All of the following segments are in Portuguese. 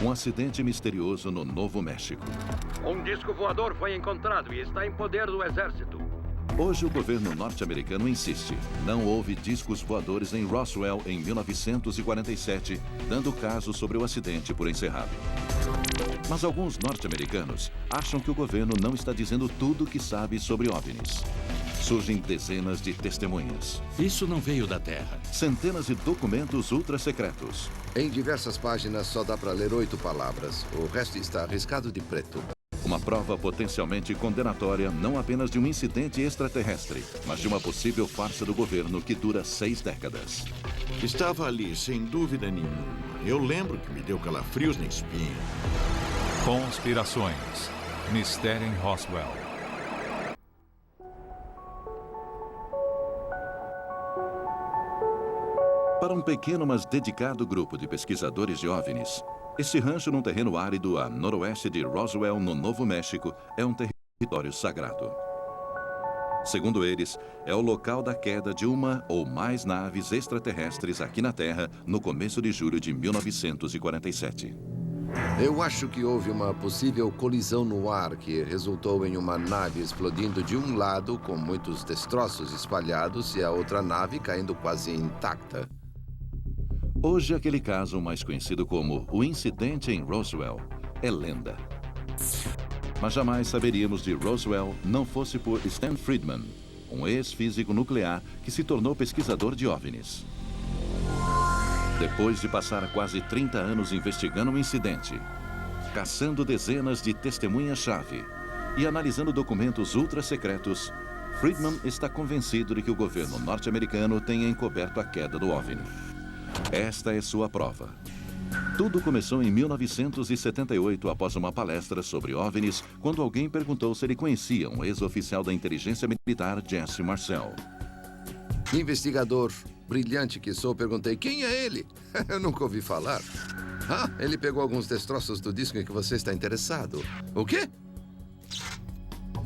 Um acidente misterioso no Novo México. Um disco voador foi encontrado e está em poder do exército. Hoje o governo norte-americano insiste. Não houve discos voadores em Roswell em 1947, dando o caso sobre o acidente por encerrado. Mas alguns norte-americanos acham que o governo não está dizendo tudo o que sabe sobre OVNIs. Surgem dezenas de testemunhas. Isso não veio da Terra. Centenas de documentos ultra-secretos. Em diversas páginas só dá para ler 8 palavras. O resto está riscado de preto. Uma prova potencialmente condenatória não apenas de um incidente extraterrestre, mas de uma possível farsa do governo que dura 6 décadas. Estava ali, sem dúvida nenhuma. Eu lembro que me deu calafrios na espinha. Conspirações. Mistério em Roswell. Para um pequeno, mas dedicado grupo de pesquisadores de OVNIs, esse rancho num terreno árido a noroeste de Roswell, no Novo México, é um território sagrado. Segundo eles, é o local da queda de uma ou mais naves extraterrestres aqui na Terra no começo de julho de 1947. Eu acho que houve uma possível colisão no ar que resultou em uma nave explodindo de um lado com muitos destroços espalhados e a outra nave caindo quase intacta. Hoje, aquele caso mais conhecido como o incidente em Roswell é lenda. Mas jamais saberíamos de Roswell não fosse por Stan Friedman, um ex-físico nuclear que se tornou pesquisador de OVNIs. Depois de passar quase 30 anos investigando o incidente, caçando dezenas de testemunhas-chave e analisando documentos ultra-secretos, Friedman está convencido de que o governo norte-americano tenha encoberto a queda do OVNI. Esta é sua prova. Tudo começou em 1978, após uma palestra sobre OVNIs, quando alguém perguntou se ele conhecia um ex-oficial da inteligência militar, Jesse Marcel. Investigador brilhante que sou, perguntei, quem é ele? Eu nunca ouvi falar. Ah, ele pegou alguns destroços do disco em que você está interessado. O quê?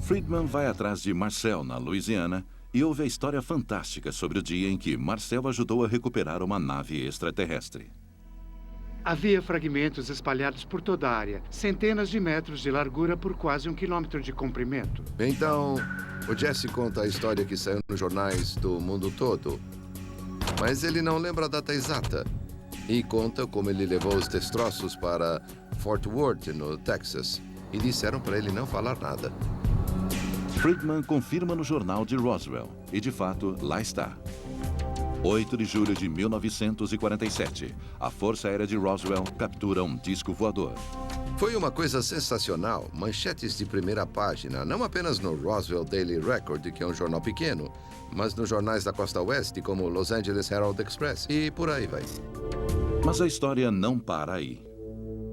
Friedman vai atrás de Marcel, na Louisiana, e ouve a história fantástica sobre o dia em que Marcel ajudou a recuperar uma nave extraterrestre. Havia fragmentos espalhados por toda a área, centenas de metros de largura por quase 1 quilômetro de comprimento. Então, o Jesse conta a história que saiu nos jornais do mundo todo. Mas ele não lembra a data exata. E conta como ele levou os destroços para Fort Worth, no Texas. E disseram para ele não falar nada. Friedman confirma no jornal de Roswell. E, de fato, lá está. 8 de julho de 1947, a Força Aérea de Roswell captura um disco voador. Foi uma coisa sensacional. Manchetes de primeira página, não apenas no Roswell Daily Record, que é um jornal pequeno, mas nos jornais da Costa Oeste, como o Los Angeles Herald Express, e por aí vai. Mas a história não para aí.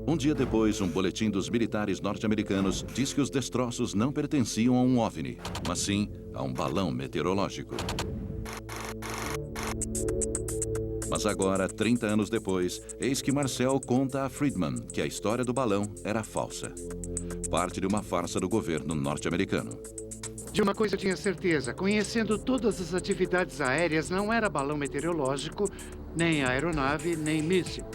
Um dia depois, um boletim dos militares norte-americanos diz que os destroços não pertenciam a um OVNI, mas sim a um balão meteorológico. Mas agora, 30 anos depois, eis que Marcel conta a Friedman que a história do balão era falsa. Parte de uma farsa do governo norte-americano. De uma coisa eu tinha certeza, conhecendo todas as atividades aéreas, não era balão meteorológico, nem aeronave, nem míssil.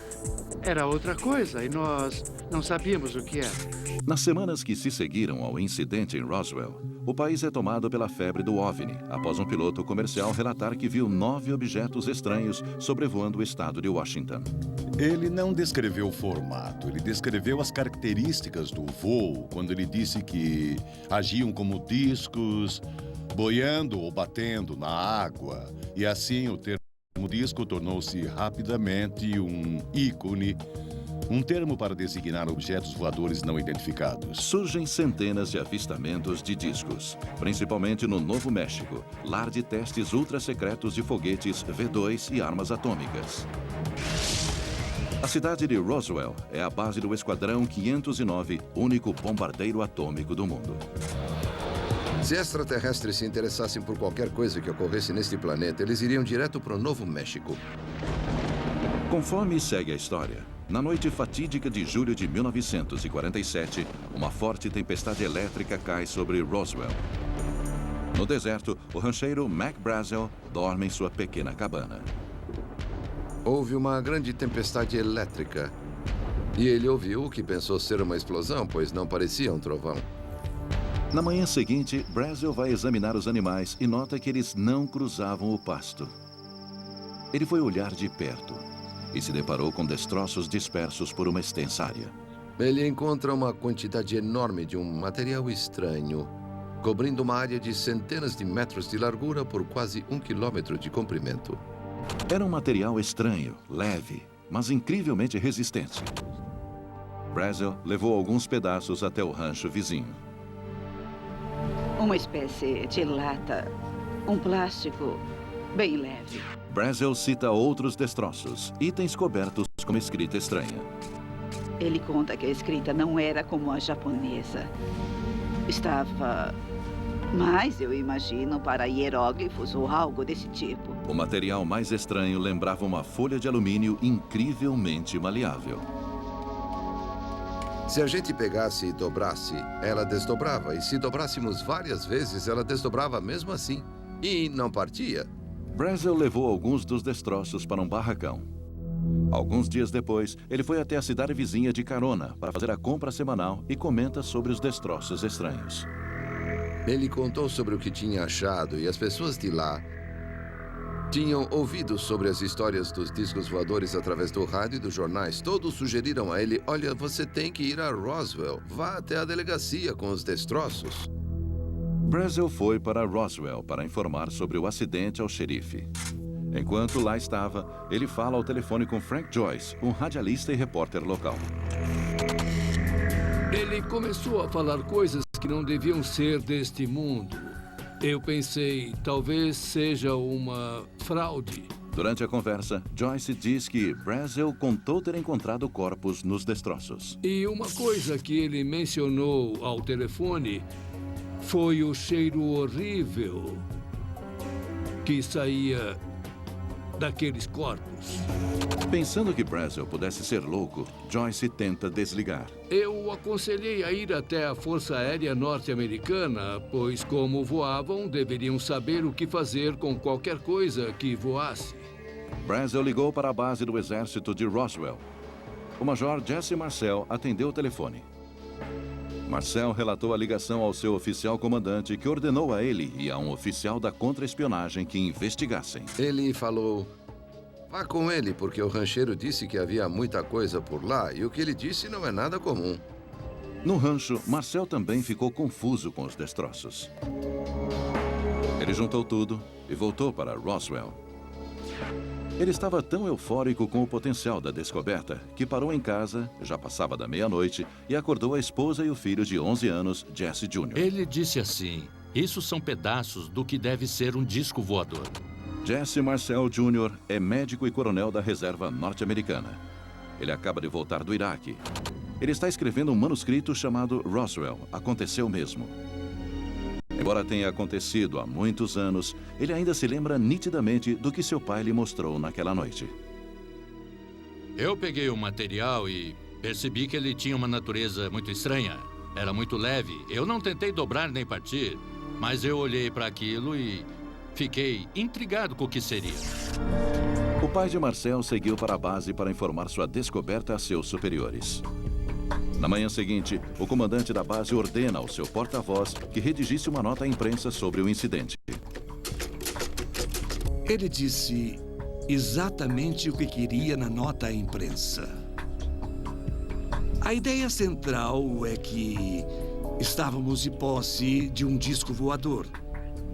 Era outra coisa e nós não sabíamos o que era. Nas semanas que se seguiram ao incidente em Roswell, o país é tomado pela febre do OVNI, após um piloto comercial relatar que viu 9 objetos estranhos sobrevoando o estado de Washington. Ele não descreveu o formato, ele descreveu as características do voo, quando ele disse que agiam como discos, boiando ou batendo na água, e assim o termo disco tornou-se rapidamente um ícone, um termo para designar objetos voadores não identificados. Surgem centenas de avistamentos de discos, principalmente no Novo México, lar de testes ultra-secretos de foguetes V2 e armas atômicas. A cidade de Roswell é a base do Esquadrão 509, único bombardeiro atômico do mundo. Se extraterrestres se interessassem por qualquer coisa que ocorresse neste planeta, eles iriam direto para o Novo México. Conforme segue a história, na noite fatídica de julho de 1947, uma forte tempestade elétrica cai sobre Roswell. No deserto, o rancheiro Mac Brazel dorme em sua pequena cabana. Houve uma grande tempestade elétrica. E ele ouviu o que pensou ser uma explosão, pois não parecia um trovão. Na manhã seguinte, Brazel vai examinar os animais e nota que eles não cruzavam o pasto. Ele foi olhar de perto e se deparou com destroços dispersos por uma extensa área. Ele encontra uma quantidade enorme de um material estranho, cobrindo uma área de centenas de metros de largura por quase 1 quilômetro de comprimento. Era um material estranho, leve, mas incrivelmente resistente. Brazel levou alguns pedaços até o rancho vizinho. Uma espécie de lata, um plástico bem leve. Brazel cita outros destroços, itens cobertos com escrita estranha. Ele conta que a escrita não era como a japonesa. Estava mais, eu imagino, para hieróglifos ou algo desse tipo. O material mais estranho lembrava uma folha de alumínio incrivelmente maleável. Se a gente pegasse e dobrasse, ela desdobrava. E se dobrássemos várias vezes, ela desdobrava mesmo assim. E não partia. Brazel levou alguns dos destroços para um barracão. Alguns dias depois, ele foi até a cidade vizinha de carona para fazer a compra semanal e comenta sobre os destroços estranhos. Ele contou sobre o que tinha achado e as pessoas de lá tinham ouvido sobre as histórias dos discos voadores através do rádio e dos jornais. Todos sugeriram a ele: olha, você tem que ir a Roswell. Vá até a delegacia com os destroços. Brazel foi para Roswell para informar sobre o acidente ao xerife. Enquanto lá estava, ele fala ao telefone com Frank Joyce, um radialista e repórter local. Ele começou a falar coisas que não deviam ser deste mundo. Eu pensei, talvez seja uma fraude. Durante a conversa, Joyce diz que Brazel contou ter encontrado corpos nos destroços. E uma coisa que ele mencionou ao telefone foi o cheiro horrível que saía daqueles corpos. Pensando que Brazel pudesse ser louco, Joyce tenta desligar. Eu o aconselhei a ir até a Força Aérea Norte-Americana, pois como voavam, deveriam saber o que fazer com qualquer coisa que voasse. Brazel ligou para a base do exército de Roswell. O major Jesse Marcel atendeu o telefone. Marcel relatou a ligação ao seu oficial comandante, que ordenou a ele e a um oficial da contra-espionagem que investigassem. Ele falou: vá com ele, porque o rancheiro disse que havia muita coisa por lá e o que ele disse não é nada comum. No rancho, Marcel também ficou confuso com os destroços. Ele juntou tudo e voltou para Roswell. Ele estava tão eufórico com o potencial da descoberta que parou em casa, já passava da meia-noite, e acordou a esposa e o filho de 11 anos, Jesse Jr. Ele disse assim: isso são pedaços do que deve ser um disco voador. Jesse Marcel Jr. é médico e coronel da reserva norte-americana. Ele acaba de voltar do Iraque. Ele está escrevendo um manuscrito chamado Roswell, Aconteceu Mesmo. Embora tenha acontecido há muitos anos, ele ainda se lembra nitidamente do que seu pai lhe mostrou naquela noite. Eu peguei o material e percebi que ele tinha uma natureza muito estranha. Era muito leve. Eu não tentei dobrar nem partir, mas eu olhei para aquilo e fiquei intrigado com o que seria. O pai de Marcel seguiu para a base para informar sua descoberta a seus superiores. Na manhã seguinte, o comandante da base ordena ao seu porta-voz que redigisse uma nota à imprensa sobre o incidente. Ele disse exatamente o que queria na nota à imprensa. A ideia central é que estávamos de posse de um disco voador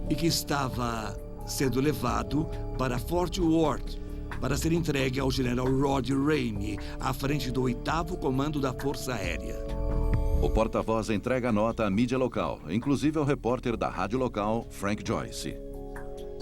e que estava sendo levado para Fort Worth para ser entregue ao general Rod Rainey, à frente do 8º Comando da Força Aérea. O porta-voz entrega a nota à mídia local, inclusive ao repórter da rádio local, Frank Joyce.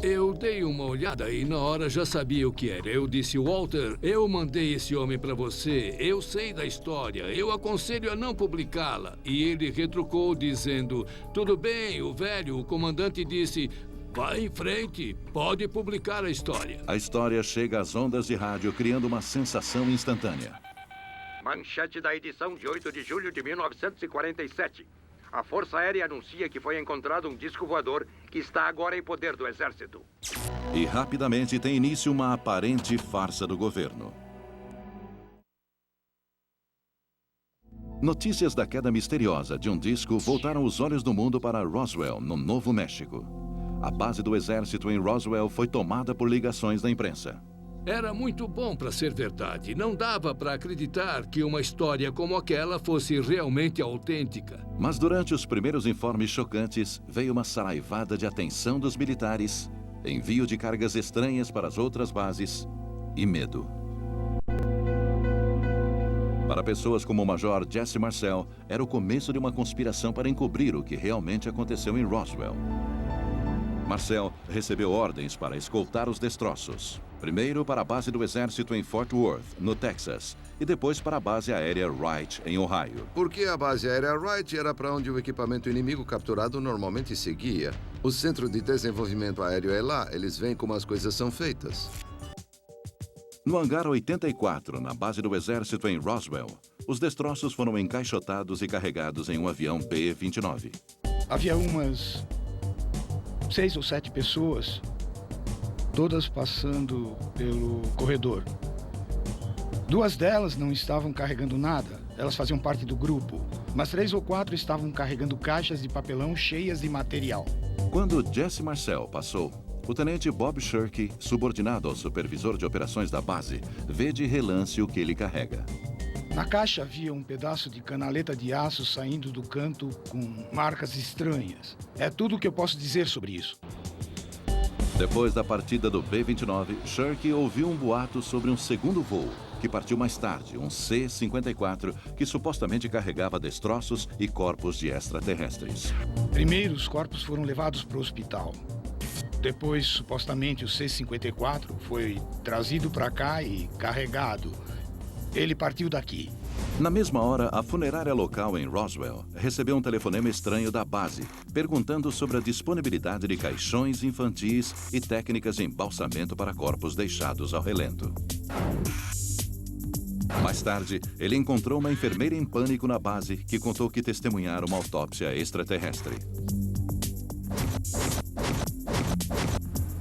Eu dei uma olhada e na hora já sabia o que era. Eu disse: Walter, eu mandei esse homem para você. Eu sei da história. Eu aconselho a não publicá-la. E ele retrucou dizendo: tudo bem, o velho. O comandante disse: vá em frente, pode publicar a história. A história chega às ondas de rádio, criando uma sensação instantânea. Manchete da edição de 8 de julho de 1947. A Força Aérea anuncia que foi encontrado um disco voador que está agora em poder do Exército. E rapidamente tem início uma aparente farsa do governo. Notícias da queda misteriosa de um disco voltaram os olhos do mundo para Roswell, no Novo México. A base do exército em Roswell foi tomada por ligações da imprensa. Era muito bom para ser verdade. Não dava para acreditar que uma história como aquela fosse realmente autêntica. Mas durante os primeiros informes chocantes, veio uma saraivada de atenção dos militares, envio de cargas estranhas para as outras bases e medo. Para pessoas como o Major Jesse Marcel, era o começo de uma conspiração para encobrir o que realmente aconteceu em Roswell. Marcel recebeu ordens para escoltar os destroços. Primeiro para a base do exército em Fort Worth, no Texas, e depois para a base aérea Wright, em Ohio. Porque a base aérea Wright era para onde o equipamento inimigo capturado normalmente seguia. O Centro de Desenvolvimento Aéreo é lá, eles veem como as coisas são feitas. No hangar 84, na base do exército em Roswell, os destroços foram encaixotados e carregados em um avião B-29. Havia umas 6 ou 7 pessoas, todas passando pelo corredor. 2 delas não estavam carregando nada, elas faziam parte do grupo, mas 3 ou 4 estavam carregando caixas de papelão cheias de material. Quando Jesse Marcel passou, o tenente Bob Shirky, subordinado ao supervisor de operações da base, vê de relance o que ele carrega. Na caixa havia um pedaço de canaleta de aço saindo do canto com marcas estranhas. É tudo o que eu posso dizer sobre isso. Depois da partida do B-29, Shirky ouviu um boato sobre um segundo voo, que partiu mais tarde, um C-54, que supostamente carregava destroços e corpos de extraterrestres. Primeiro, os corpos foram levados para o hospital. Depois, supostamente, o C-54 foi trazido para cá e carregado. Ele partiu daqui. Na mesma hora, a funerária local em Roswell recebeu um telefonema estranho da base, perguntando sobre a disponibilidade de caixões infantis e técnicas de embalsamento para corpos deixados ao relento. Mais tarde, ele encontrou uma enfermeira em pânico na base que contou que testemunhara uma autópsia extraterrestre.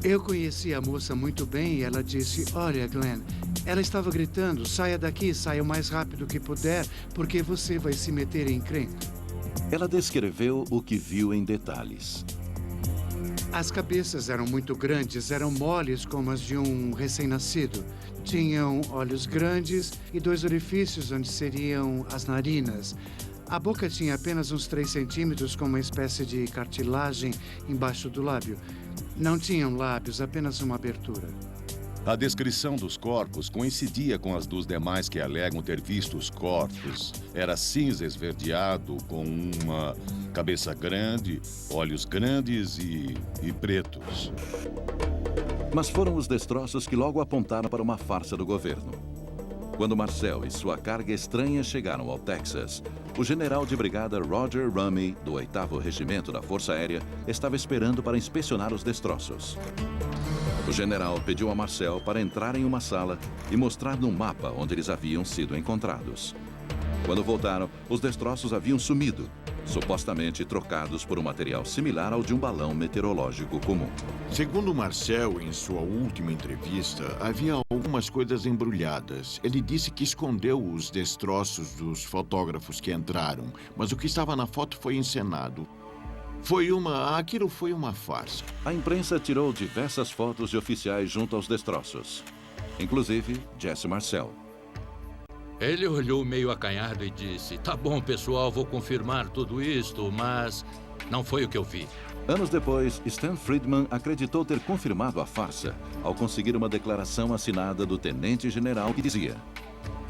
Eu conheci a moça muito bem e ela disse, olha, Glenn, ela estava gritando, saia daqui, saia o mais rápido que puder, porque você vai se meter em encrenca. Ela descreveu o que viu em detalhes. As cabeças eram muito grandes, eram moles como as de um recém-nascido. Tinham olhos grandes e 2 orifícios onde seriam as narinas. A boca tinha apenas uns 3 centímetros com uma espécie de cartilagem embaixo do lábio. Não tinham lábios, apenas uma abertura. A descrição dos corpos coincidia com as dos demais que alegam ter visto os corpos. Era cinza esverdeado, com uma cabeça grande, olhos grandes e pretos. Mas foram os destroços que logo apontaram para uma farsa do governo. Quando Marcel e sua carga estranha chegaram ao Texas, o general de brigada Roger Rumey, do 8º Regimento da Força Aérea, estava esperando para inspecionar os destroços. O general pediu a Marcel para entrar em uma sala e mostrar no mapa onde eles haviam sido encontrados. Quando voltaram, os destroços haviam sumido, supostamente trocados por um material similar ao de um balão meteorológico comum. Segundo Marcel, em sua última entrevista, havia algumas coisas embrulhadas. Ele disse que escondeu os destroços dos fotógrafos que entraram, mas o que estava na foto foi encenado. Aquilo foi uma farsa. A imprensa tirou diversas fotos de oficiais junto aos destroços, inclusive Jesse Marcel. Ele olhou meio acanhado e disse, tá bom, pessoal, vou confirmar tudo isto, mas não foi o que eu vi. Anos depois, Stan Friedman acreditou ter confirmado a farsa ao conseguir uma declaração assinada do tenente-general que dizia: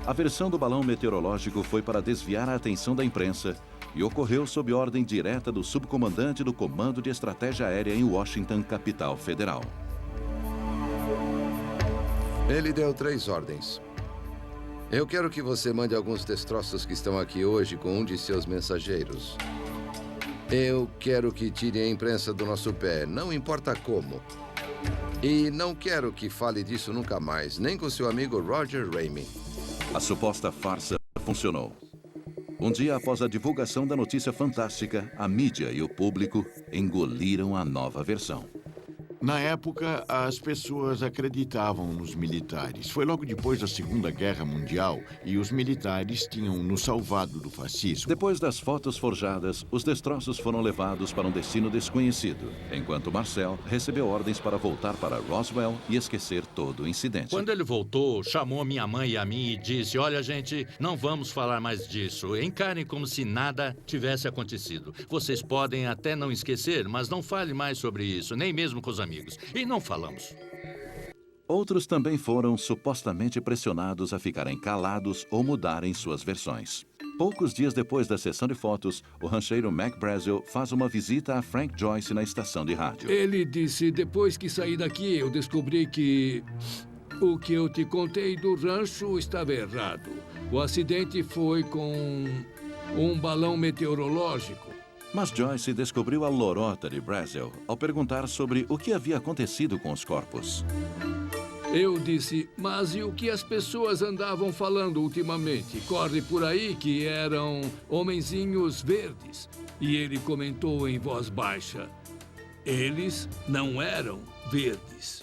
a versão do balão meteorológico foi para desviar a atenção da imprensa e ocorreu sob ordem direta do subcomandante do Comando de Estratégia Aérea em Washington, capital federal. Ele deu 3 ordens. Eu quero que você mande alguns destroços que estão aqui hoje com um de seus mensageiros. Eu quero que tire a imprensa do nosso pé, não importa como. E não quero que fale disso nunca mais, nem com seu amigo Roger Ramey. A suposta farsa funcionou. Um dia após a divulgação da notícia fantástica, a mídia e o público engoliram a nova versão. Na época, as pessoas acreditavam nos militares. Foi logo depois da Segunda Guerra Mundial e os militares tinham nos salvado do fascismo. Depois das fotos forjadas, os destroços foram levados para um destino desconhecido, enquanto Marcel recebeu ordens para voltar para Roswell e esquecer todo o incidente. Quando ele voltou, chamou minha mãe e a mim e disse: olha, gente, não vamos falar mais disso. Encarem como se nada tivesse acontecido. Vocês podem até não esquecer, mas não fale mais sobre isso, nem mesmo com os amigos. E não falamos. Outros também foram supostamente pressionados a ficarem calados ou mudarem suas versões. Poucos dias depois da sessão de fotos, o rancheiro Mac Brazel faz uma visita a Frank Joyce na estação de rádio. Ele disse: depois que saí daqui, eu descobri que o que eu te contei do rancho estava errado. O acidente foi com um balão meteorológico. Mas Joyce descobriu a lorota de Brazel ao perguntar sobre o que havia acontecido com os corpos. Eu disse: mas e o que as pessoas andavam falando ultimamente? Corre por aí que eram homenzinhos verdes. E ele comentou em voz baixa: eles não eram verdes.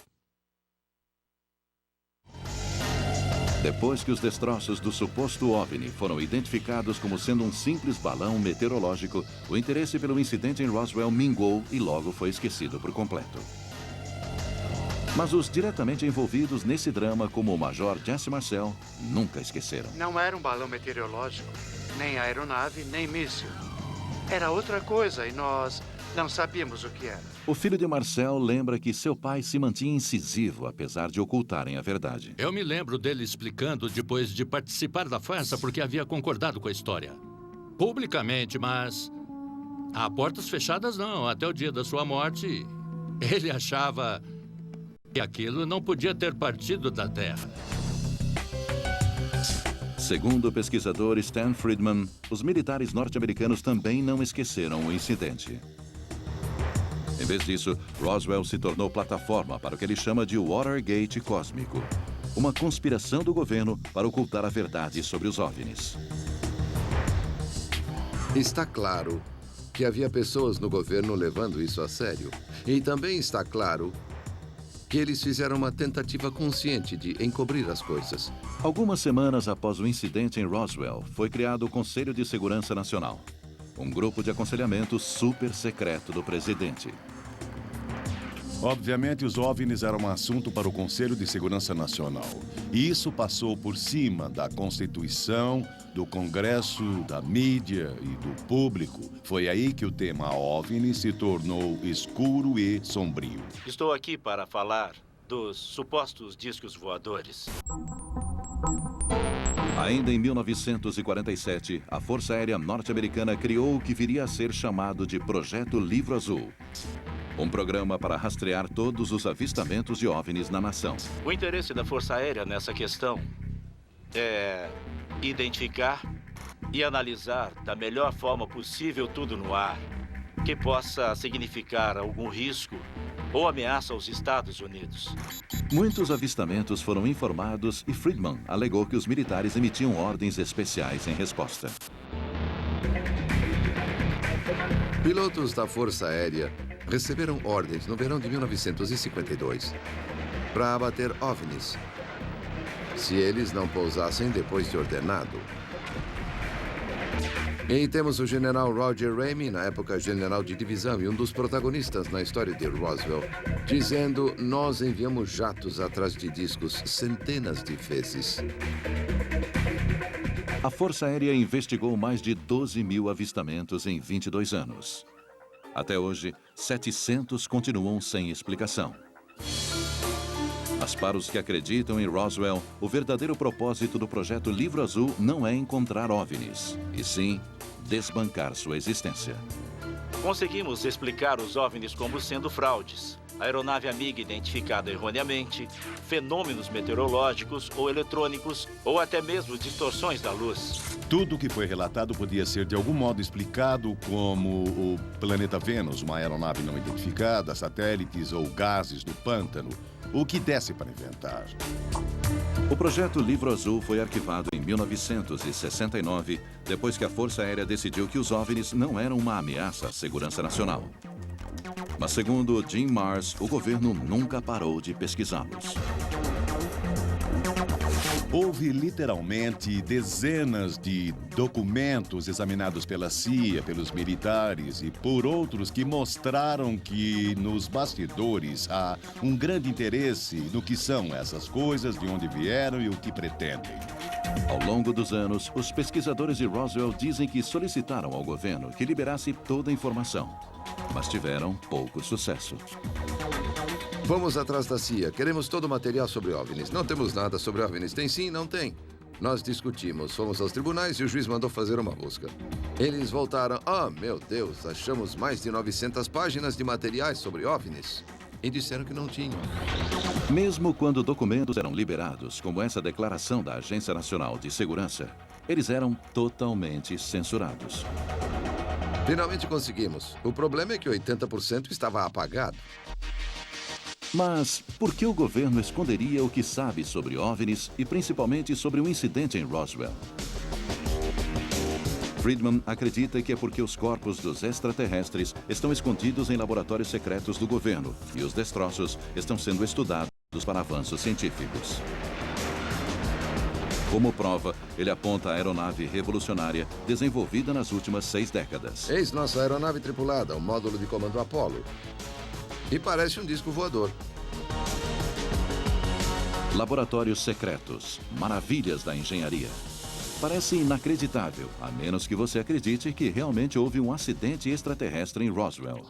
Depois que os destroços do suposto OVNI foram identificados como sendo um simples balão meteorológico, o interesse pelo incidente em Roswell mingou e logo foi esquecido por completo. Mas os diretamente envolvidos nesse drama, como o Major Jesse Marcel, nunca esqueceram. Não era um balão meteorológico, nem aeronave, nem míssil. Era outra coisa e nós não sabíamos o que era. O filho de Marcel lembra que seu pai se mantinha incisivo, apesar de ocultarem a verdade. Eu me lembro dele explicando depois de participar da farsa porque havia concordado com a história. Publicamente, mas a portas fechadas não. Até o dia da sua morte, ele achava que aquilo não podia ter partido da Terra. Segundo o pesquisador Stan Friedman, os militares norte-americanos também não esqueceram o incidente. Em vez disso, Roswell se tornou plataforma para o que ele chama de Watergate cósmico, uma conspiração do governo para ocultar a verdade sobre os OVNIs. Está claro que havia pessoas no governo levando isso a sério. E também está claro que eles fizeram uma tentativa consciente de encobrir as coisas. Algumas semanas após o incidente em Roswell, foi criado o Conselho de Segurança Nacional, um grupo de aconselhamento super secreto do presidente. Obviamente, os OVNIs eram um assunto para o Conselho de Segurança Nacional. E isso passou por cima da Constituição, do Congresso, da mídia e do público. Foi aí que o tema OVNI se tornou escuro e sombrio. Estou aqui para falar dos supostos discos voadores. Ainda em 1947, a Força Aérea Norte-Americana criou o que viria a ser chamado de Projeto Livro Azul. Um programa para rastrear todos os avistamentos de OVNIs na nação. O interesse da Força Aérea nessa questão é identificar e analisar da melhor forma possível tudo no ar que possa significar algum risco ou ameaça aos Estados Unidos. Muitos avistamentos foram informados e Friedman alegou que os militares emitiam ordens especiais em resposta. Pilotos da Força Aérea receberam ordens no verão de 1952 para abater OVNIs, se eles não pousassem depois de ordenado. E temos o general Roger Ramey, na época general de divisão e um dos protagonistas na história de Roswell, dizendo: nós enviamos jatos atrás de discos centenas de vezes. A Força Aérea investigou mais de 12 mil avistamentos em 22 anos. Até hoje, 700 continuam sem explicação. Mas para os que acreditam em Roswell, o verdadeiro propósito do Projeto Livro Azul não é encontrar OVNIs, e sim desbancar sua existência. Conseguimos explicar os OVNIs como sendo fraudes, aeronave amiga identificada erroneamente, fenômenos meteorológicos ou eletrônicos, ou até mesmo distorções da luz. Tudo o que foi relatado podia ser de algum modo explicado como o planeta Vênus, uma aeronave não identificada, satélites ou gases do pântano, o que desse para inventar. O Projeto Livro Azul foi arquivado em 1969, depois que a Força Aérea decidiu que os OVNIs não eram uma ameaça à segurança nacional. Mas segundo Jim Marrs, o governo nunca parou de pesquisá-los. Houve literalmente dezenas de documentos examinados pela CIA, pelos militares e por outros que mostraram que nos bastidores há um grande interesse no que são essas coisas, de onde vieram e o que pretendem. Ao longo dos anos, os pesquisadores de Roswell dizem que solicitaram ao governo que liberasse toda a informação, mas tiveram pouco sucesso. Vamos atrás da CIA. Queremos todo o material sobre OVNIs. Não temos nada sobre OVNIs. Tem sim? Não tem. Nós discutimos. Fomos aos tribunais e o juiz mandou fazer uma busca. Eles voltaram. Meu Deus, achamos mais de 900 páginas de materiais sobre OVNIs. E disseram que não tinham. Mesmo quando documentos eram liberados, como essa declaração da Agência Nacional de Segurança, eles eram totalmente censurados. Finalmente conseguimos. O problema é que 80% estava apagado. Mas por que o governo esconderia o que sabe sobre OVNIs e principalmente sobre o incidente em Roswell? Friedman acredita que é porque os corpos dos extraterrestres estão escondidos em laboratórios secretos do governo e os destroços estão sendo estudados para avanços científicos. Como prova, ele aponta a aeronave revolucionária desenvolvida nas últimas 6 décadas. Eis nossa aeronave tripulada, o módulo de comando Apollo. E parece um disco voador. Laboratórios secretos, maravilhas da engenharia. Parece inacreditável, a menos que você acredite que realmente houve um acidente extraterrestre em Roswell.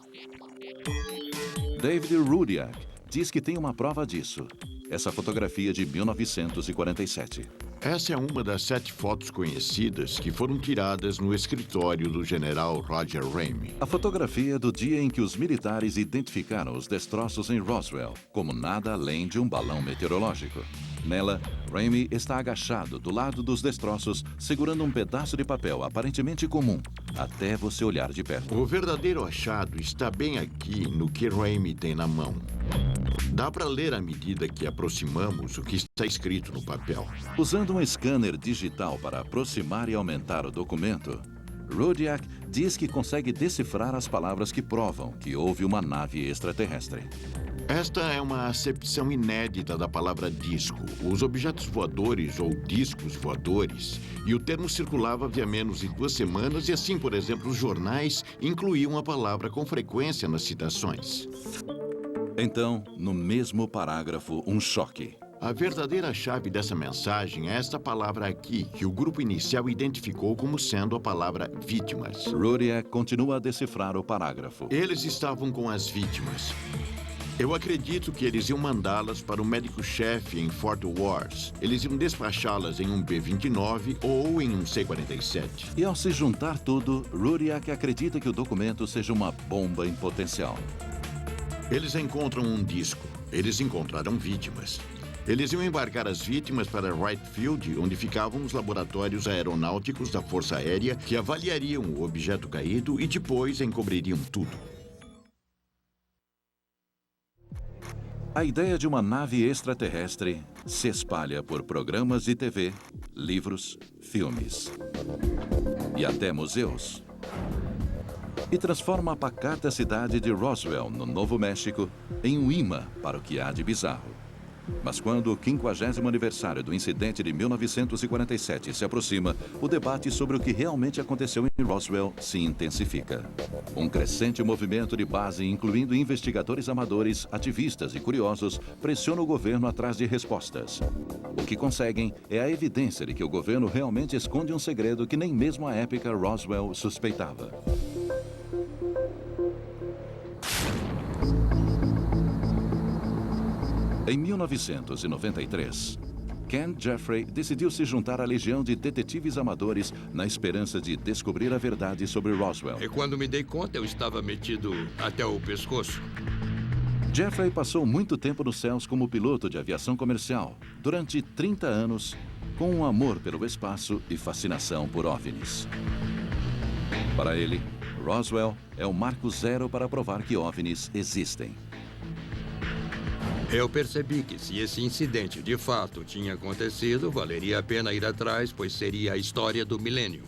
David Rudiak diz que tem uma prova disso. Essa fotografia de 1947. Essa é uma das 7 fotos conhecidas que foram tiradas no escritório do general Roger Ramey. A fotografia do dia em que os militares identificaram os destroços em Roswell como nada além de um balão meteorológico. Nela, Ramey está agachado do lado dos destroços, segurando um pedaço de papel aparentemente comum, até você olhar de perto. O verdadeiro achado está bem aqui no que Ramey tem na mão. Dá para ler à medida que aproximamos o que está escrito no papel. Usando um scanner digital para aproximar e aumentar o documento, Rudiak diz que consegue decifrar as palavras que provam que houve uma nave extraterrestre. Esta é uma acepção inédita da palavra disco. Os objetos voadores ou discos voadores. E o termo circulava havia menos de 2 semanas e assim, por exemplo, os jornais incluíam a palavra com frequência nas citações. Então, no mesmo parágrafo, um choque. A verdadeira chave dessa mensagem é esta palavra aqui, que o grupo inicial identificou como sendo a palavra vítimas. Rudiak continua a decifrar o parágrafo. Eles estavam com as vítimas. Eu acredito que eles iam mandá-las para o médico-chefe em Fort Worth. Eles iam despachá-las em um B-29 ou em um C-47. E ao se juntar tudo, Rudiak acredita que o documento seja uma bomba em potencial. Eles encontram um disco. Eles encontraram vítimas. Eles iam embarcar as vítimas para Wright Field, onde ficavam os laboratórios aeronáuticos da Força Aérea, que avaliariam o objeto caído e depois encobririam tudo. A ideia de uma nave extraterrestre se espalha por programas de TV, livros, filmes e até museus. E transforma a pacata cidade de Roswell, no Novo México, em um imã para o que há de bizarro. Mas quando o 50º aniversário do incidente de 1947 se aproxima, o debate sobre o que realmente aconteceu em Roswell se intensifica. Um crescente movimento de base, incluindo investigadores amadores, ativistas e curiosos, pressiona o governo atrás de respostas. O que conseguem é a evidência de que o governo realmente esconde um segredo que nem mesmo a épica Roswell suspeitava. Em 1993, Ken Jeffrey decidiu se juntar à legião de detetives amadores na esperança de descobrir a verdade sobre Roswell. E quando me dei conta, eu estava metido até o pescoço. Jeffrey passou muito tempo nos céus como piloto de aviação comercial, durante 30 anos, com um amor pelo espaço e fascinação por OVNIs. Para ele, Roswell é o marco zero para provar que OVNIs existem. Eu percebi que se esse incidente de fato tinha acontecido, valeria a pena ir atrás, pois seria a história do milênio.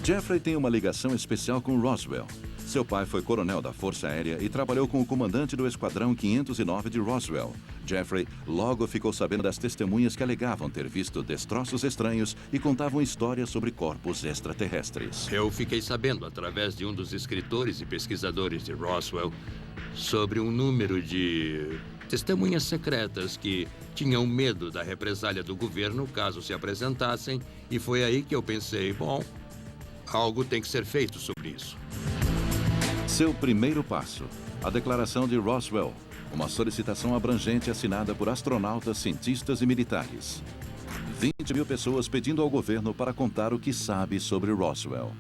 Jeffrey tem uma ligação especial com Roswell. Seu pai foi coronel da Força Aérea e trabalhou com o comandante do Esquadrão 509 de Roswell. Jeffrey logo ficou sabendo das testemunhas que alegavam ter visto destroços estranhos e contavam histórias sobre corpos extraterrestres. Eu fiquei sabendo, através de um dos escritores e pesquisadores de Roswell, sobre um número de testemunhas secretas que tinham medo da represália do governo caso se apresentassem, e foi aí que eu pensei, bom, algo tem que ser feito sobre isso. Seu primeiro passo, a Declaração de Roswell, uma solicitação abrangente assinada por astronautas, cientistas e militares. 20 mil pessoas pedindo ao governo para contar o que sabe sobre Roswell.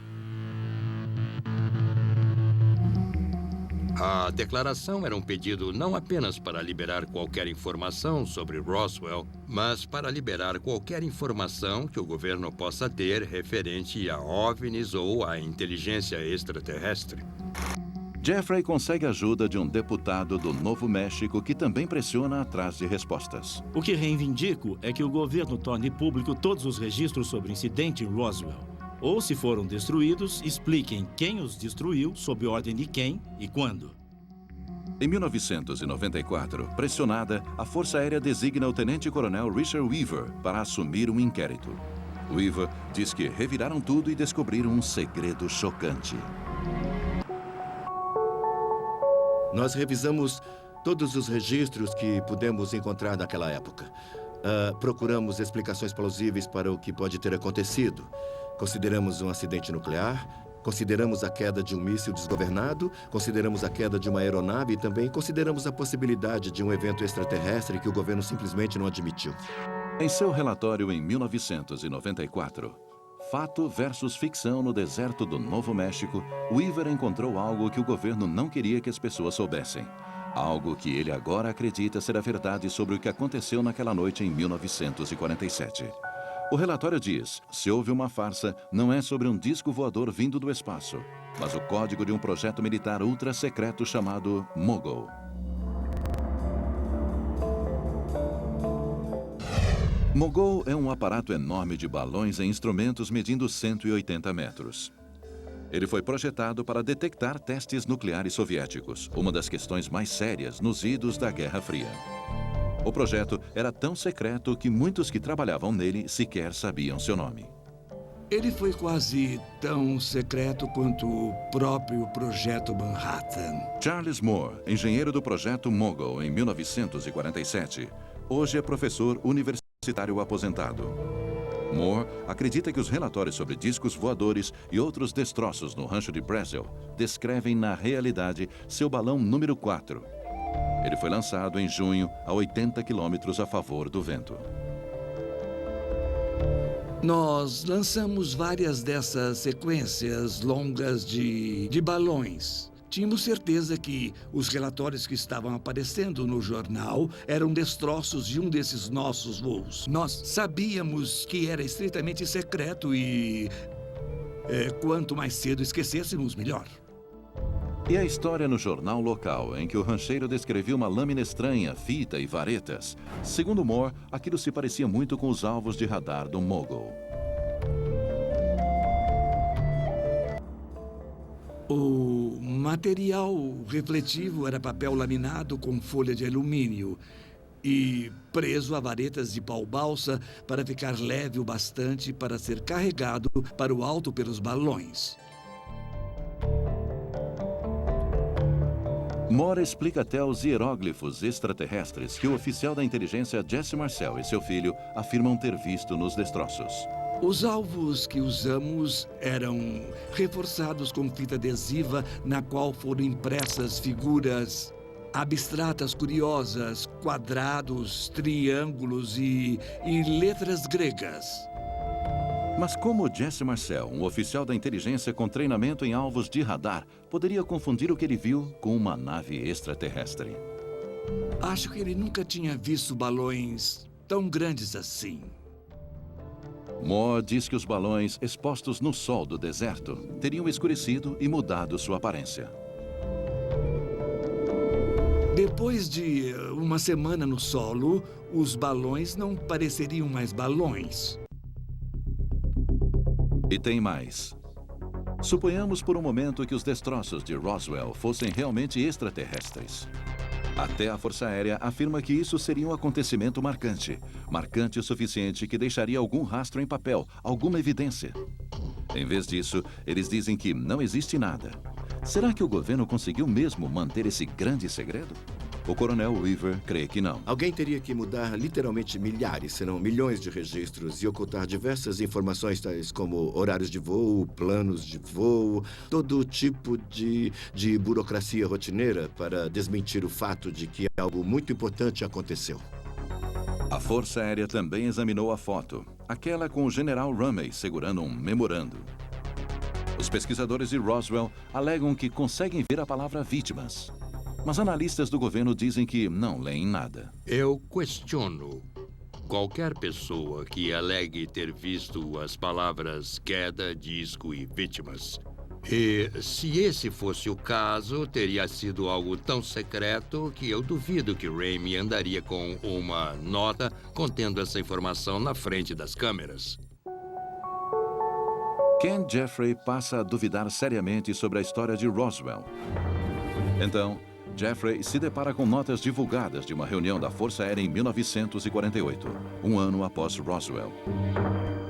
A declaração era um pedido não apenas para liberar qualquer informação sobre Roswell, mas para liberar qualquer informação que o governo possa ter referente a OVNIs ou a inteligência extraterrestre. Jeffrey consegue a ajuda de um deputado do Novo México que também pressiona atrás de respostas. O que reivindico é que o governo torne público todos os registros sobre o incidente em Roswell. Ou, se foram destruídos, expliquem quem os destruiu, sob ordem de quem e quando. Em 1994, pressionada, a Força Aérea designa o tenente-coronel Richard Weaver para assumir um inquérito. Weaver diz que reviraram tudo e descobriram um segredo chocante. Nós revisamos todos os registros que pudemos encontrar naquela época. Procuramos explicações plausíveis para o que pode ter acontecido. Consideramos um acidente nuclear, consideramos a queda de um míssil desgovernado, consideramos a queda de uma aeronave e também consideramos a possibilidade de um evento extraterrestre que o governo simplesmente não admitiu. Em seu relatório em 1994, Fato versus Ficção no Deserto do Novo México, Weaver encontrou algo que o governo não queria que as pessoas soubessem. Algo que ele agora acredita ser a verdade sobre o que aconteceu naquela noite em 1947. O relatório diz, se houve uma farsa, não é sobre um disco voador vindo do espaço, mas o código de um projeto militar ultra secreto chamado Mogul. Mogul é um aparato enorme de balões e instrumentos medindo 180 metros. Ele foi projetado para detectar testes nucleares soviéticos, uma das questões mais sérias nos idos da Guerra Fria. O projeto era tão secreto que muitos que trabalhavam nele sequer sabiam seu nome. Ele foi quase tão secreto quanto o próprio Projeto Manhattan. Charles Moore, engenheiro do Projeto Mogul em 1947, hoje é professor universitário aposentado. Moore acredita que os relatórios sobre discos voadores e outros destroços no rancho de Brazel descrevem na realidade seu balão número 4. Ele foi lançado em junho a 80 quilômetros a favor do vento. Nós lançamos várias dessas sequências longas de balões. Tínhamos certeza que os relatórios que estavam aparecendo no jornal eram destroços de um desses nossos voos. Nós sabíamos que era estritamente secreto e quanto mais cedo esquecêssemos, melhor. E a história no jornal local, em que o rancheiro descrevia uma lâmina estranha, fita e varetas. Segundo Moore, aquilo se parecia muito com os alvos de radar do Mogul. O material refletivo era papel laminado com folha de alumínio e preso a varetas de pau-balsa para ficar leve o bastante para ser carregado para o alto pelos balões. Moore explica até os hieróglifos extraterrestres que o oficial da inteligência Jesse Marcel e seu filho afirmam ter visto nos destroços. Os alvos que usamos eram reforçados com fita adesiva na qual foram impressas figuras abstratas curiosas, quadrados, triângulos e letras gregas. Mas como Jesse Marcel, um oficial da inteligência com treinamento em alvos de radar, poderia confundir o que ele viu com uma nave extraterrestre? Acho que ele nunca tinha visto balões tão grandes assim. Moore diz que os balões expostos no sol do deserto teriam escurecido e mudado sua aparência. Depois de uma semana no solo, os balões não pareceriam mais balões. E tem mais. Suponhamos por um momento que os destroços de Roswell fossem realmente extraterrestres. Até a Força Aérea afirma que isso seria um acontecimento marcante. Marcante o suficiente que deixaria algum rastro em papel, alguma evidência. Em vez disso, eles dizem que não existe nada. Será que o governo conseguiu mesmo manter esse grande segredo? O coronel Weaver crê que não. Alguém teria que mudar literalmente milhares, se não milhões de registros e ocultar diversas informações tais como horários de voo, planos de voo, todo tipo de burocracia rotineira para desmentir o fato de que algo muito importante aconteceu. A Força Aérea também examinou a foto, aquela com o general Rumey segurando um memorando. Os pesquisadores de Roswell alegam que conseguem ver a palavra vítimas. Mas analistas do governo dizem que não leem nada. Eu questiono qualquer pessoa que alegue ter visto as palavras queda, disco e vítimas. E se esse fosse o caso, teria sido algo tão secreto que eu duvido que Ramey andaria com uma nota contendo essa informação na frente das câmeras. Ken Jeffrey passa a duvidar seriamente sobre a história de Roswell. Então, Jeffrey se depara com notas divulgadas de uma reunião da Força Aérea em 1948, um ano após Roswell.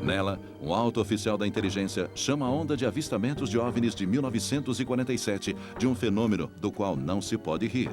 Nela, um alto oficial da inteligência chama a onda de avistamentos de OVNIs de 1947 de um fenômeno do qual não se pode rir.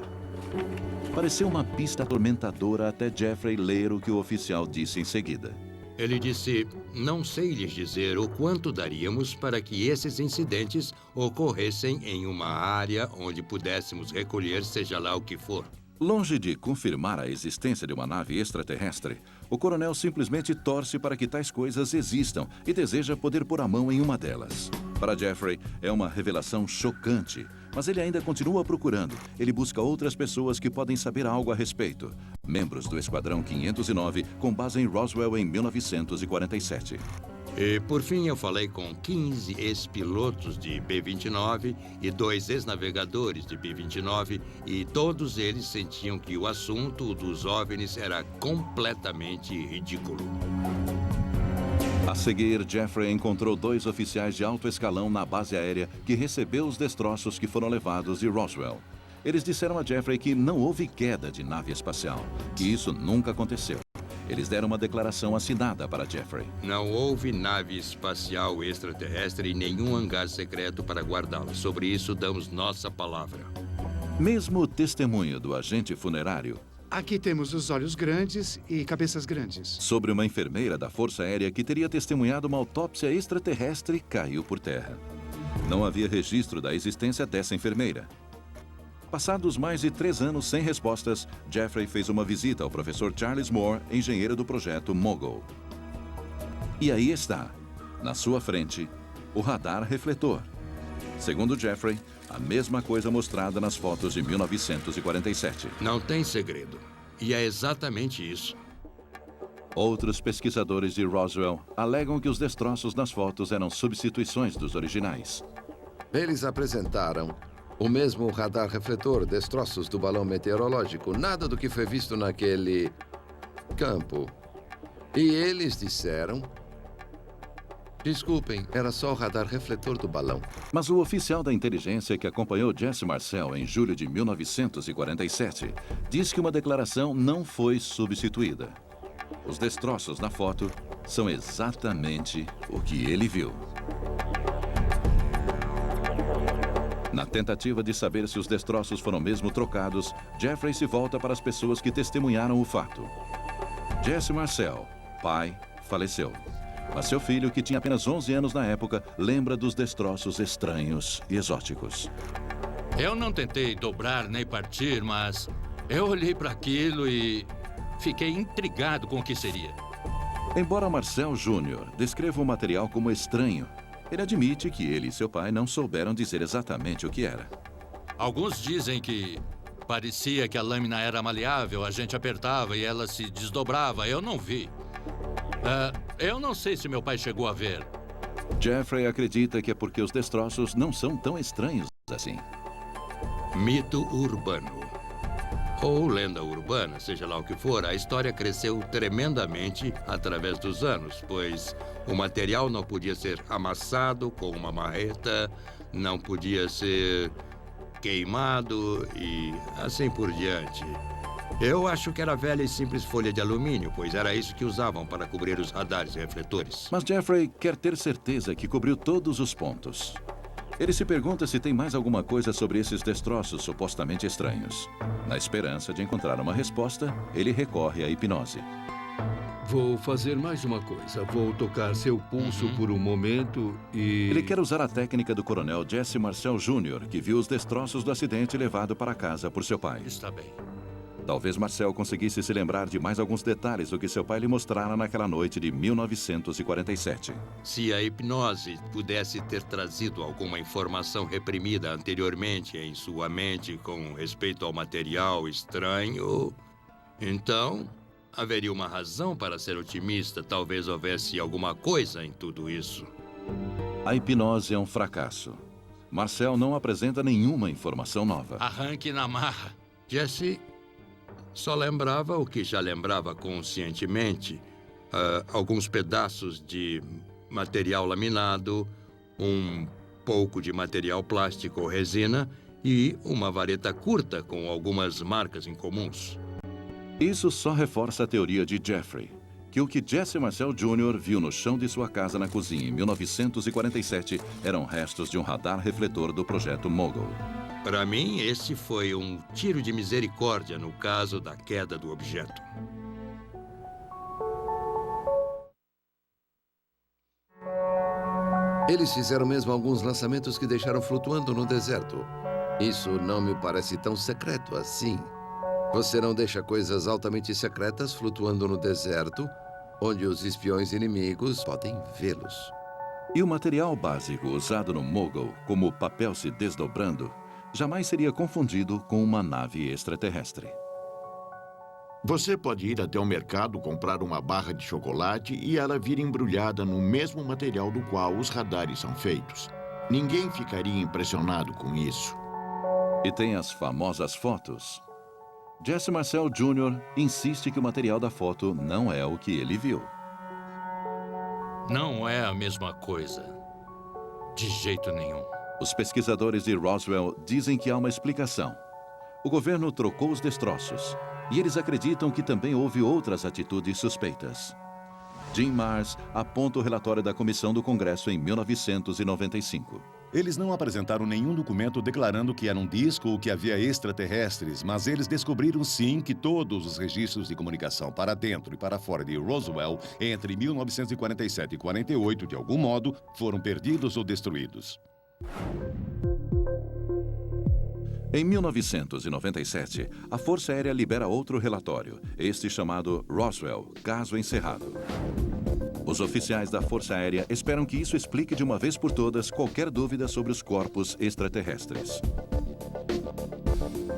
Pareceu uma pista atormentadora até Jeffrey ler o que o oficial disse em seguida. Ele disse, não sei lhes dizer o quanto daríamos para que esses incidentes ocorressem em uma área onde pudéssemos recolher seja lá o que for. Longe de confirmar a existência de uma nave extraterrestre, o coronel simplesmente torce para que tais coisas existam e deseja poder pôr a mão em uma delas. Para Jeffrey, é uma revelação chocante, mas ele ainda continua procurando. Ele busca outras pessoas que podem saber algo a respeito. Membros do Esquadrão 509, com base em Roswell em 1947. E, por fim, eu falei com 15 ex-pilotos de B-29 e 2 ex-navegadores de B-29 e todos eles sentiam que o assunto dos OVNIs era completamente ridículo. A seguir, Jeffrey encontrou 2 oficiais de alto escalão na base aérea que recebeu os destroços que foram levados de Roswell. Eles disseram a Jeffrey que não houve queda de nave espacial, que isso nunca aconteceu. Eles deram uma declaração assinada para Jeffrey. Não houve nave espacial extraterrestre e nenhum hangar secreto para guardá-la. Sobre isso, damos nossa palavra. Mesmo o testemunho do agente funerário. Aqui temos os olhos grandes e cabeças grandes. Sobre uma enfermeira da Força Aérea que teria testemunhado uma autópsia extraterrestre caiu por terra. Não havia registro da existência dessa enfermeira. Passados mais de 3 anos sem respostas, Jeffrey fez uma visita ao professor Charles Moore, engenheiro do projeto Mogul. E aí está, na sua frente, o radar refletor. Segundo Jeffrey, a mesma coisa mostrada nas fotos de 1947. Não tem segredo. E é exatamente isso. Outros pesquisadores de Roswell alegam que os destroços nas fotos eram substituições dos originais. Eles apresentaram o mesmo radar refletor, destroços do balão meteorológico, nada do que foi visto naquele campo. E eles disseram... Desculpem, era só o radar refletor do balão. Mas o oficial da inteligência que acompanhou Jesse Marcel em julho de 1947 diz que uma declaração não foi substituída. Os destroços na foto são exatamente o que ele viu. Na tentativa de saber se os destroços foram mesmo trocados, Jeffrey se volta para as pessoas que testemunharam o fato. Jesse Marcel, pai, faleceu. Mas seu filho, que tinha apenas 11 anos na época, lembra dos destroços estranhos e exóticos. Eu não tentei dobrar nem partir, mas eu olhei para aquilo e fiquei intrigado com o que seria. Embora Marcel Jr. descreva o material como estranho, ele admite que ele e seu pai não souberam dizer exatamente o que era. Alguns dizem que parecia que a lâmina era maleável, a gente apertava e ela se desdobrava. Eu não vi. Eu não sei se meu pai chegou a ver. Jeffrey acredita que é porque os destroços não são tão estranhos assim. Mito urbano. ou lenda urbana, seja lá o que for, a história cresceu tremendamente através dos anos, pois o material não podia ser amassado com uma marreta, não podia ser queimado e assim por diante. Eu acho que era velha e simples folha de alumínio, pois era isso que usavam para cobrir os radares e refletores. Mas Jeffrey quer ter certeza que cobriu todos os pontos. Ele se pergunta se tem mais alguma coisa sobre esses destroços supostamente estranhos. Na esperança de encontrar uma resposta, ele recorre à hipnose. Vou fazer mais uma coisa. Vou tocar seu pulso por um momento e... Ele quer usar a técnica do coronel Jesse Marcel Jr., que viu os destroços do acidente levado para casa por seu pai. Está bem. Talvez Marcel conseguisse se lembrar de mais alguns detalhes do que seu pai lhe mostrara naquela noite de 1947. Se a hipnose pudesse ter trazido alguma informação reprimida anteriormente em sua mente com respeito ao material estranho, então haveria uma razão para ser otimista. Talvez houvesse alguma coisa em tudo isso. A hipnose é um fracasso. Marcel não apresenta nenhuma informação nova. Arranque na marra. Jesse só lembrava o que já lembrava conscientemente. Alguns pedaços de material laminado, um pouco de material plástico ou resina e uma vareta curta com algumas marcas incomuns. Isso só reforça a teoria de Jeffrey, que o que Jesse Marcel Jr. viu no chão de sua casa na cozinha em 1947 eram restos de um radar refletor do projeto Mogul. Para mim, esse foi um tiro de misericórdia no caso da queda do objeto. Eles fizeram mesmo alguns lançamentos que deixaram flutuando no deserto. Isso não me parece tão secreto assim. Você não deixa coisas altamente secretas flutuando no deserto, onde os espiões inimigos podem vê-los. E o material básico usado no Mogul, como o papel se desdobrando, jamais seria confundido com uma nave extraterrestre. Você pode ir até o mercado comprar uma barra de chocolate e ela vir embrulhada no mesmo material do qual os radares são feitos. Ninguém ficaria impressionado com isso. E tem as famosas fotos. Jesse Marcel Jr. insiste que o material da foto não é o que ele viu. Não é a mesma coisa. De jeito nenhum. Os pesquisadores de Roswell dizem que há uma explicação. O governo trocou os destroços e eles acreditam que também houve outras atitudes suspeitas. Jim Marrs aponta o relatório da Comissão do Congresso em 1995. Eles não apresentaram nenhum documento declarando que era um disco ou que havia extraterrestres, mas eles descobriram sim que todos os registros de comunicação para dentro e para fora de Roswell entre 1947 e 48, de algum modo, foram perdidos ou destruídos. Em 1997, a Força Aérea libera outro relatório, este chamado Roswell, Caso Encerrado. Os oficiais da Força Aérea esperam que isso explique de uma vez por todas qualquer dúvida sobre os corpos extraterrestres.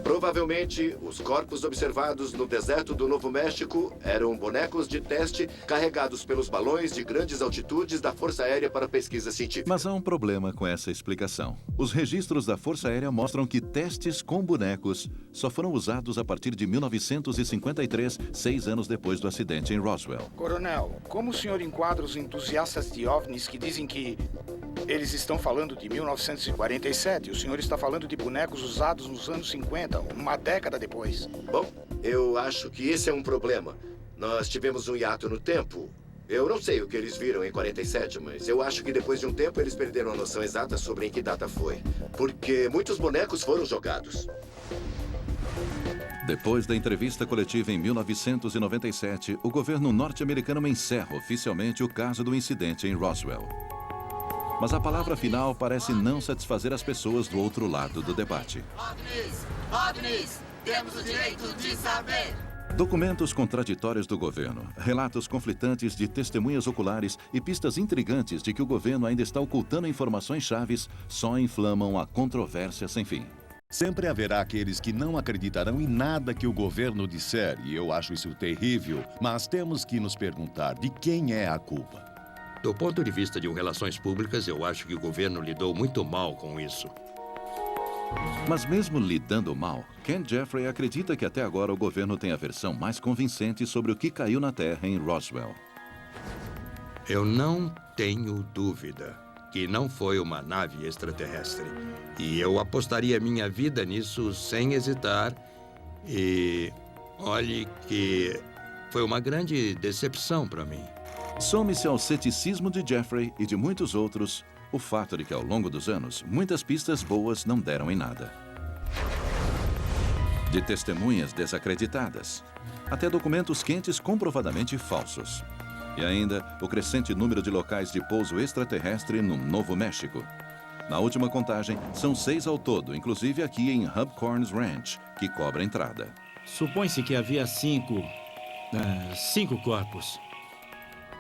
Provavelmente, os corpos observados no deserto do Novo México eram bonecos de teste carregados pelos balões de grandes altitudes da Força Aérea para pesquisa científica. Mas há um problema com essa explicação. Os registros da Força Aérea mostram que testes com bonecos só foram usados a partir de 1953, 6 anos depois do acidente em Roswell. Coronel, como o senhor enquadra os entusiastas de OVNIs que dizem que eles estão falando de 1947? O senhor está falando de bonecos usados nos anos 50, uma década depois. Bom, eu acho que esse é um problema. Nós tivemos um hiato no tempo. Eu não sei o que eles viram em 47, mas eu acho que depois de um tempo eles perderam a noção exata sobre em que data foi. Porque muitos bonecos foram jogados. Depois da entrevista coletiva em 1997, o governo norte-americano encerra oficialmente o caso do incidente em Roswell. Mas a palavra final parece não satisfazer as pessoas do outro lado do debate. OVNIs, temos o direito de saber. Documentos contraditórios do governo, relatos conflitantes de testemunhas oculares e pistas intrigantes de que o governo ainda está ocultando informações chaves só inflamam a controvérsia sem fim. Sempre haverá aqueles que não acreditarão em nada que o governo disser, e eu acho isso terrível, mas temos que nos perguntar de quem é a culpa. Do ponto de vista de relações públicas, eu acho que o governo lidou muito mal com isso. Mas mesmo lidando mal, Ken Jeffrey acredita que até agora o governo tem a versão mais convincente sobre o que caiu na Terra em Roswell. Eu não tenho dúvida que não foi uma nave extraterrestre. E eu apostaria minha vida nisso sem hesitar. E olhe que foi uma grande decepção para mim. Some-se ao ceticismo de Jeffrey e de muitos outros o fato de que, ao longo dos anos, muitas pistas boas não deram em nada. De testemunhas desacreditadas, até documentos quentes comprovadamente falsos. E ainda o crescente número de locais de pouso extraterrestre no Novo México. Na última contagem, são 6 ao todo, inclusive aqui em Hubcorns Ranch, que cobra entrada. Supõe-se que havia 5 corpos.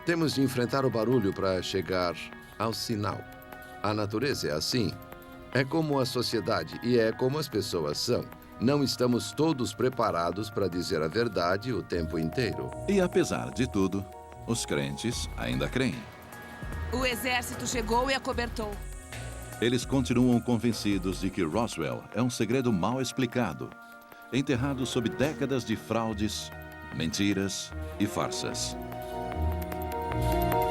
Temos de enfrentar o barulho para chegar ao sinal. A natureza é assim. É como a sociedade e é como as pessoas são. Não estamos todos preparados para dizer a verdade o tempo inteiro. E apesar de tudo, os crentes ainda creem. O exército chegou e acobertou. Eles continuam convencidos de que Roswell é um segredo mal explicado, enterrado sob décadas de fraudes, mentiras e farsas.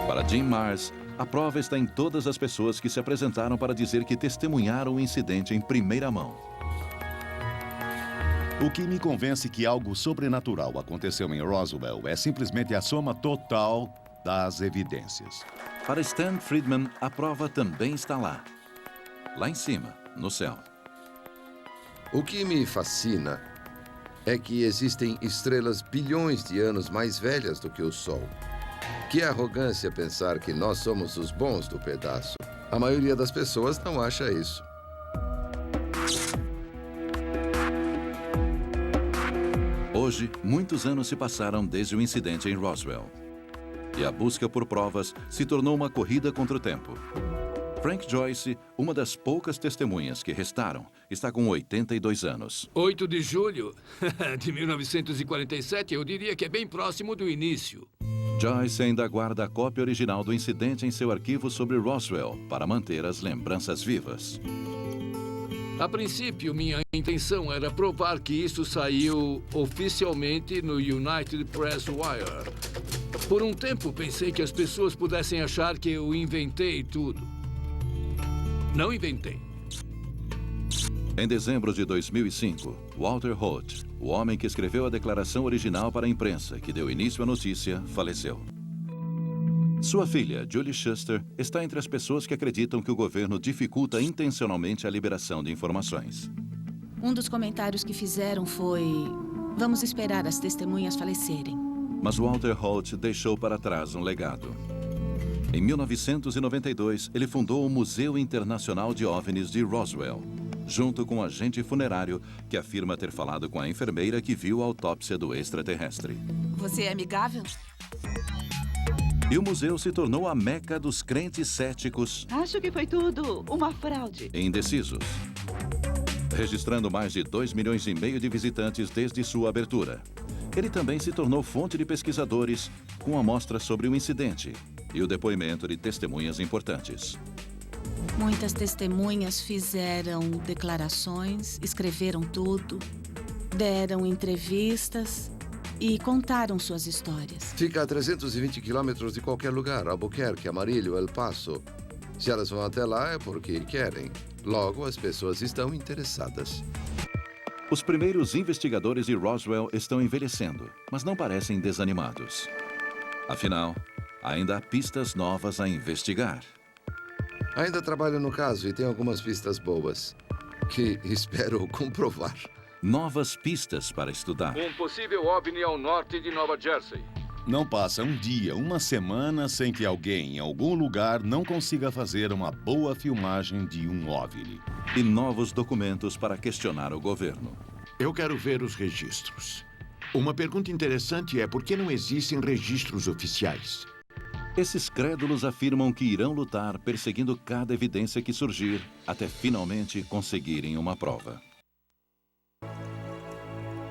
Para Jim Marrs, a prova está em todas as pessoas que se apresentaram para dizer que testemunharam o incidente em primeira mão. O que me convence que algo sobrenatural aconteceu em Roswell é simplesmente a soma total das evidências. Para Stan Friedman, a prova também está lá. Lá em cima, no céu. O que me fascina é que existem estrelas bilhões de anos mais velhas do que o Sol. Que arrogância pensar que nós somos os bons do pedaço. A maioria das pessoas não acha isso. Hoje, muitos anos se passaram desde o incidente em Roswell. E a busca por provas se tornou uma corrida contra o tempo. Frank Joyce, uma das poucas testemunhas que restaram, está com 82 anos. 8 de julho de 1947, eu diria que é bem próximo do início. Joyce ainda guarda a cópia original do incidente em seu arquivo sobre Roswell para manter as lembranças vivas. A princípio, minha intenção era provar que isso saiu oficialmente no United Press Wire. Por um tempo, pensei que as pessoas pudessem achar que eu inventei tudo. Não inventei. Em dezembro de 2005, Walter Holt, o homem que escreveu a declaração original para a imprensa que deu início à notícia, faleceu. Sua filha, Julie Shuster, está entre as pessoas que acreditam que o governo dificulta intencionalmente a liberação de informações. Um dos comentários que fizeram foi: vamos esperar as testemunhas falecerem. Mas Walter Holt deixou para trás um legado. Em 1992, ele fundou o Museu Internacional de OVNIs de Roswell, junto com um agente funerário que afirma ter falado com a enfermeira que viu a autópsia do extraterrestre. Você é amigável? E o museu se tornou a meca dos crentes céticos. Acho que foi tudo uma fraude. E indecisos. Registrando mais de 2,5 milhões de visitantes desde sua abertura. Ele também se tornou fonte de pesquisadores com amostras sobre o incidente e o depoimento de testemunhas importantes. Muitas testemunhas fizeram declarações, escreveram tudo, deram entrevistas e contaram suas histórias. Fica a 320 quilômetros de qualquer lugar, Albuquerque, Amarillo, El Paso. Se elas vão até lá é porque querem. Logo, as pessoas estão interessadas. Os primeiros investigadores de Roswell estão envelhecendo, mas não parecem desanimados. Afinal, ainda há pistas novas a investigar. Ainda trabalho no caso e tenho algumas pistas boas, que espero comprovar. Novas pistas para estudar. Um possível OVNI ao norte de Nova Jersey. Não passa um dia, uma semana, sem que alguém em algum lugar não consiga fazer uma boa filmagem de um OVNI. E novos documentos para questionar o governo. Eu quero ver os registros. Uma pergunta interessante é por que não existem registros oficiais? Esses crédulos afirmam que irão lutar perseguindo cada evidência que surgir até finalmente conseguirem uma prova.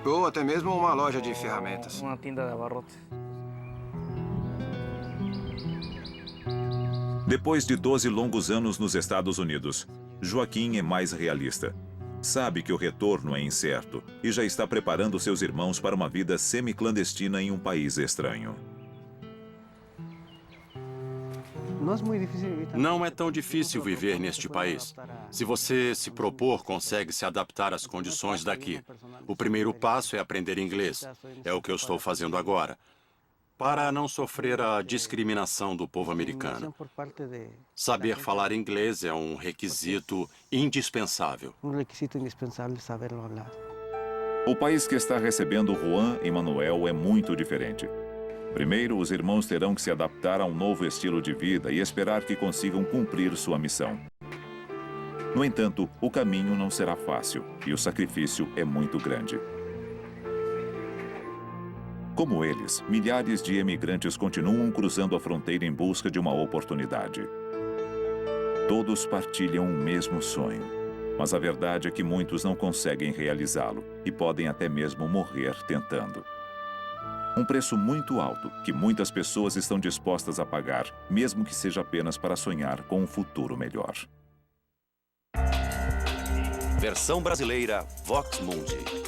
Ou até mesmo uma loja de ferramentas. Uma tenda de abarrotes. Depois de 12 longos anos nos Estados Unidos, Joaquim é mais realista. Sabe que o retorno é incerto e já está preparando seus irmãos para uma vida semi-clandestina em um país estranho. Não é tão difícil viver neste país. Se você se propor, consegue se adaptar às condições daqui. O primeiro passo é aprender inglês. É o que eu estou fazendo agora, para não sofrer a discriminação do povo americano. Saber falar inglês é um requisito indispensável. O país que está recebendo Juan e Manuel é muito diferente. Primeiro, os irmãos terão que se adaptar a um novo estilo de vida e esperar que consigam cumprir sua missão. No entanto, o caminho não será fácil e o sacrifício é muito grande. Como eles, milhares de imigrantes continuam cruzando a fronteira em busca de uma oportunidade. Todos partilham o mesmo sonho, mas a verdade é que muitos não conseguem realizá-lo e podem até mesmo morrer tentando. Um preço muito alto que muitas pessoas estão dispostas a pagar, mesmo que seja apenas para sonhar com um futuro melhor. Versão brasileira Vox Mundi.